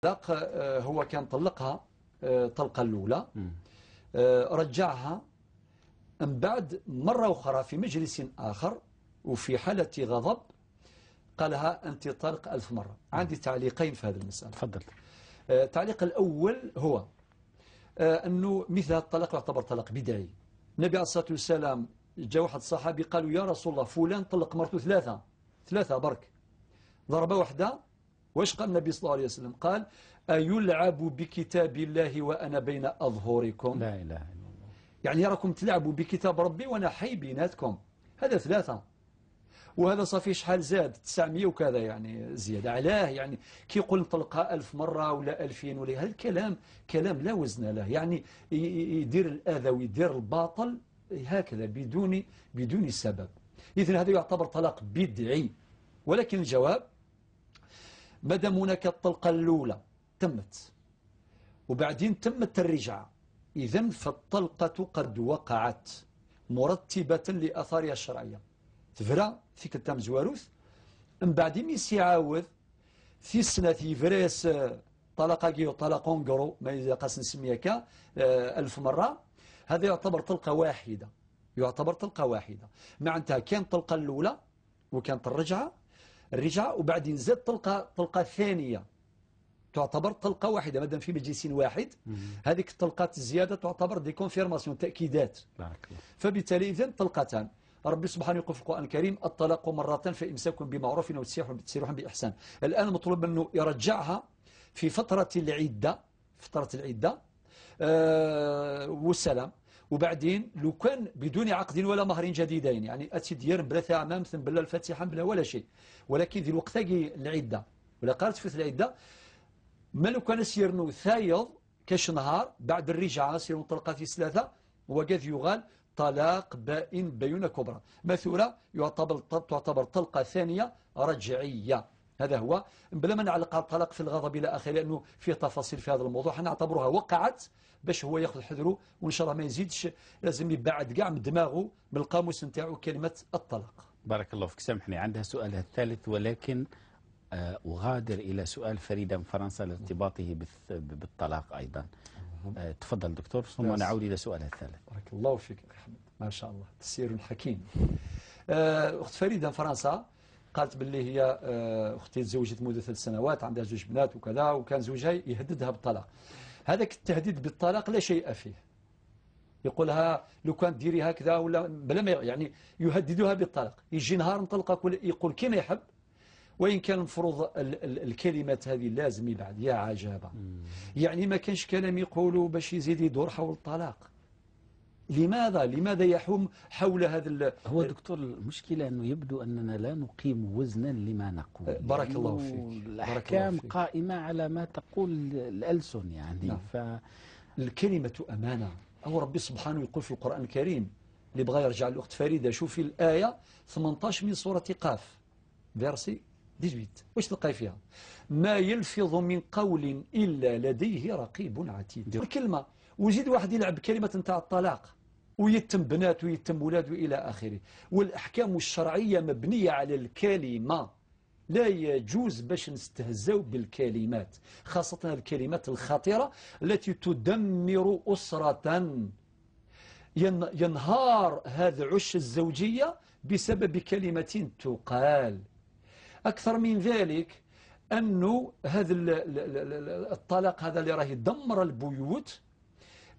هو كان طلقها طلقة الأولى، رجعها من بعد مرة أخرى في مجلس آخر وفي حالة غضب قالها أنت طالق 1000 مرة. عندي تعليقين في هذه المسألة. تفضل. التعليق الأول هو أنه مثل هذا الطلاق يعتبر طلاق بدعي. النبي عليه الصلاة والسلام جاء واحد الصحابي قالوا يا رسول الله فلان طلق مرته ثلاثة برك، ضربة واحدة. واش قال النبي صلى الله عليه وسلم؟ قال أيلعب بكتاب الله وأنا بين أظهركم؟ لا إله إلا الله. يعني راكم تلعبوا بكتاب ربي وأنا حي بيناتكم. هذا 3، وهذا صافي شحال زاد 900 وكذا، يعني زيادة. علاه يعني كي يقول نطلقها 1000 مرة ولا 2000 ولا هذا الكلام كلام لا وزن له، يعني يدير الأذى ويدير الباطل هكذا بدون سبب. إذن هذا يعتبر طلاق بدعي. ولكن الجواب مادام هناك الطلقة الأولى تمت وبعدين تمت الرجعة، إذن فالطلقة قد وقعت مرتبة لأثارها الشرعية. تفرى فيك التام زواروث من بعد ميسي عاوذ في سنة يفريس طلقة جيو طلقون قرو ما يقاس نسميك 1000 مرة. هذا يعتبر طلقة واحدة، معناتها كان طلقة الأولى وكانت الرجعة وبعدين زاد طلقة ثانية تعتبر طلقة واحدة مادام في مجلس واحد. هذيك الطلقات الزيادة تعتبر دي كونفيرماسيون، تأكيدات. فبالتالي إذن طلقتان. ربي سبحانه يقول في القرآن الكريم الطلاق مرة فإمساك بمعروف أو تسريح بإحسان. الآن مطلوب منه يرجعها في فترة العدة والسلام. وبعدين لو كان بدون عقد ولا مهر جديدين، يعني أتي ديار بلا ثامام ثم بلا الفاتحة بلا ولا شيء، ولكن ذي الوقت العدة ولا قالت في العدة ما لو كان سيرنو ثايض كاش نهار بعد الرجعة سيرنو طلقات 3 وقاذ يغال طلاق بائن بينة كبرى مثورة تعتبر طلقة ثانية رجعية. هذا هو بلا ما نعلق على الطلاق في الغضب إلى آخره، لأنه فيه تفاصيل في هذا الموضوع. حنعتبرها وقعت باش هو ياخذ حذره، وإن شاء الله ما يزيدش. لازم يبعد كاع من دماغه من القاموس نتاعو كلمة الطلاق. بارك الله فيك. سامحني، عندها سؤالها الثالث، ولكن أغادر إلى سؤال فريدة من فرنسا لارتباطه بالطلاق أيضا. تفضل دكتور ثم نعود إلى سؤالها الثالث. بارك الله فيك أحمد، ما شاء الله تسير حكيم. أخت فريدة من فرنسا قالت باللي هي أختي تزوجت مدة 3 سنوات، عندها 2 بنات وكذا، وكان زوجها يهددها بالطلاق. هذاك التهديد بالطلاق لا شيء فيه. يقولها لو كان ديري هكذا ولا بلا ما يعني يهددها بالطلاق. يجي نهار نطلقك يقول كما يحب، وإن كان المفروض الكلمات هذه لازم يبعد. يا عجابة، يعني ما كانش كلام يقولوا باش يزيد يدور حول الطلاق. لماذا يحوم حول هذا هو دكتور المشكلة أنه يبدو أننا لا نقيم وزنا لما نقول. بارك الله فيك. الأحكام قائمة على ما تقول الألسن يعني. نعم. الكلمة أمانة. أو ربي سبحانه يقول في القرآن الكريم اللي بغى يرجع الأخت فريدة، شوفي الآية 18 من سورة قاف فيرسي 18 واش تلقاي فيها؟ ما يلفظ من قول إلا لديه رقيب عتيد. الكلمة وزيد واحد يلعب بكلمة نتاع الطلاق ويتم بنات ويتم ولاد وإلى آخره. والأحكام الشرعية مبنية على الكلمة. لا يجوز باش نستهزوا بالكلمات، خاصة الكلمات الخطيرة التي تدمر أسرة. ينهار هذا عش الزوجية بسبب كلمة تقال. أكثر من ذلك أنه هذا الطلاق هذا اللي راه يدمر البيوت،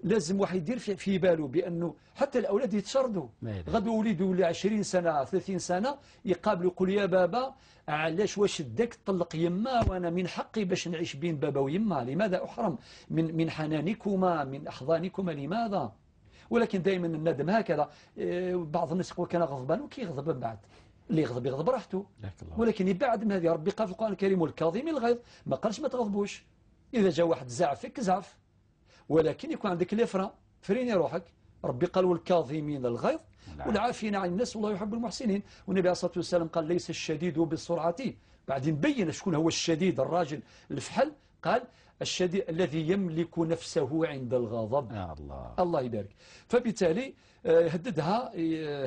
لازم واحد يدير في باله بأنه حتى الأولاد يتشردوا. غدو وليدوا ل 20 سنة 30 سنة يقابلوا يقول يا بابا علاش واش داك طلق يما وأنا من حقي باش نعيش بين بابا ويما؟ لماذا أحرم من حنانكما من أحضانكما؟ لماذا؟ ولكن دائما الندم هكذا. بعض الناس يقول كان غضبان وكيغضب من بعد. اللي يغضب يغضب راحته، ولكن يبعد من هذه. ربي قال في القرآن الكريم والكاظمين الغيظ، ما قالش ما تغضبوش. إذا جاء واحد زعفك زعف، ولكن يكون عندك الإفراء، فريني روحك. ربي قال والكاظمين الغيظ والعافين عن الناس والله يحب المحسنين. والنبي عليه الصلاة والسلام قال ليس الشديد بالسرعة. بعدين بين شكون هو الشديد، الراجل الفحل. قال الشديد الذي يملك نفسه عند الغضب. الله يبارك. فبالتالي هددها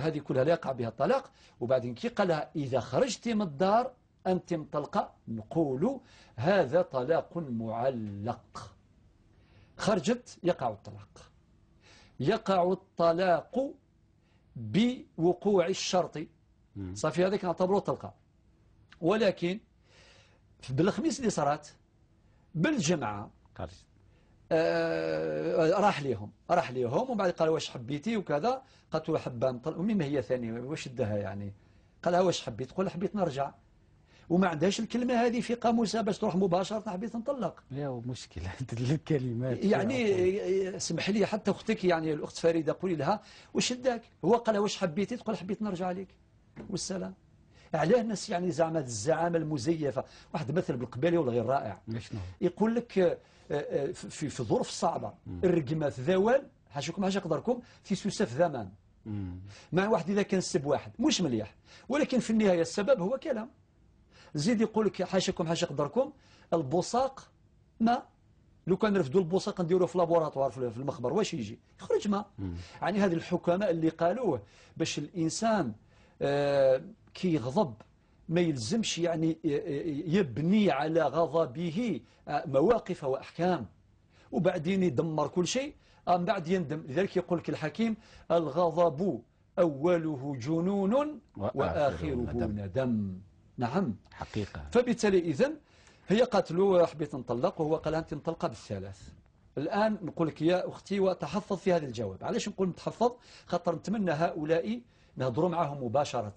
هذه كلها لا يقع بها الطلاق. وبعدين كي قال لها إذا خرجت من الدار أنت مطلقة، نقول هذا طلاق معلق. خرجت يقع الطلاق. يقع الطلاق بوقوع الشرط، صافي هذيك نعتبره طلقة. ولكن بالخميس اللي صارت بالجمعة راح ليهم وبعد قال واش حبيتي وكذا، قالت له حبان نطلق. ومما هي ثانية واش دها يعني، قالها واش حبيت، تقول حبيت نرجع، وما عندهاش الكلمة هذه في قاموسها باش تروح مباشرة حبيت نطلق. لا مشكلة الكلمات يعني اسمح لي حتى أختك يعني الأخت فريدة قولي لها واش داك، هو قالها واش حبيتي، تقول حبيت نرجع لك والسلام. علاه الناس يعني زعما الزعامة المزيفة. واحد مثل بالقبالي والغير رائع، يقول لك في ظروف صعبة الرقمة في ذوال حاشكم حاش يقدركم في سوسة في ذمان. مع واحد إذا كان السب واحد مش مليح، ولكن في النهاية السبب هو كلام. زيد يقول لك حاشكم حاش يقدركم البصاق ما لو كان نرفدوا البصاق نديروه في لابوراتوار في المخبر واش يجي يخرج ما. يعني هذه الحكماء اللي قالوه باش الإنسان كي يغضب ما يلزمش يعني يبني على غضبه مواقف وأحكام وبعدين يدمر كل شيء من بعد يندم. لذلك يقول لك الحكيم الغضب أوله جنون وآخره ندم. نعم حقيقة. فبالتالي إذن هي قالت له حبيت نطلق، وهو قال أنت نطلقها بالثلاث. الآن نقول لك يا أختي وتحفظ في هذا الجواب. علاش نقول متحفظ؟ خاطر نتمنى هؤلاء نهضروا معهم مباشرة.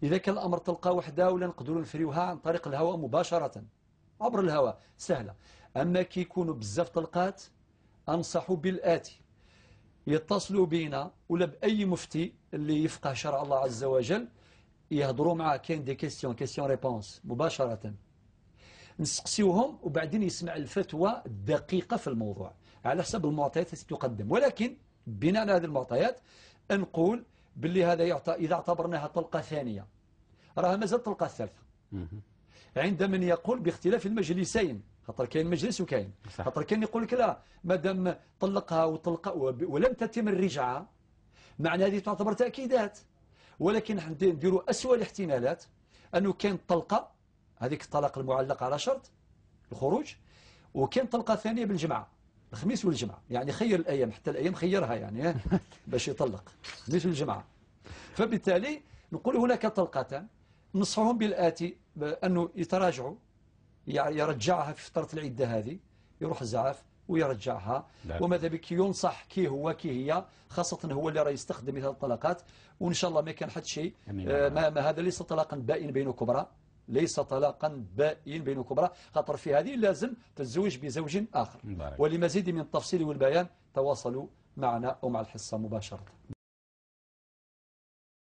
إذا كان الأمر تلقى وحده ولا نقدروا نفريوها عن طريق الهواء مباشرة عبر الهواء سهلة. أما كي يكونوا بزاف طلقات أنصحوا بالآتي: يتصلوا بينا ولا بأي مفتي اللي يفقه شرع الله عز وجل، يهضروا معه، كاين دي كيسيون ريبونس مباشرة، نسقسيوهم وبعدين يسمع الفتوى الدقيقة في الموضوع على حسب المعطيات التي تقدم. ولكن بناء على هذه المعطيات نقول باللي هذا إذا اعتبرناها طلقة ثانية راها مازال طلقة ثالثة عند من يقول باختلاف المجلسين. خاطر كاين مجلس وكاين، خاطر كاين يقول لك لا مادام طلقها ولم تتم الرجعة معنى هذه تعتبر تأكيدات. ولكن نديروا أسوأ الاحتمالات أنه كاين طلقة هذيك الطلاق المعلق على شرط الخروج، وكاين طلقة ثانية بالجمعة الخميس والجمعة. يعني خير الأيام، حتى الأيام خيرها يعني باش يطلق الخميس والجمعة. فبالتالي نقول هناك طلقتان نصحهم بالآتي: أنه يتراجعوا، يرجعها في فترة العدة هذه، يروح الزعاف ويرجعها. وماذا بك ينصح كي هي، خاصة هو اللي راه يستخدم مثل الطلقات. وإن شاء الله ما كان حد شيء. ما هذا ليس طلاقا بائن بين كبرى، ليس طلاقا بائن بين كبرى، خاطر في هذه لازم تتزوج بزوج آخر. ولمزيد من التفصيل والبيان تواصلوا معنا أو مع الحصة مباشرة.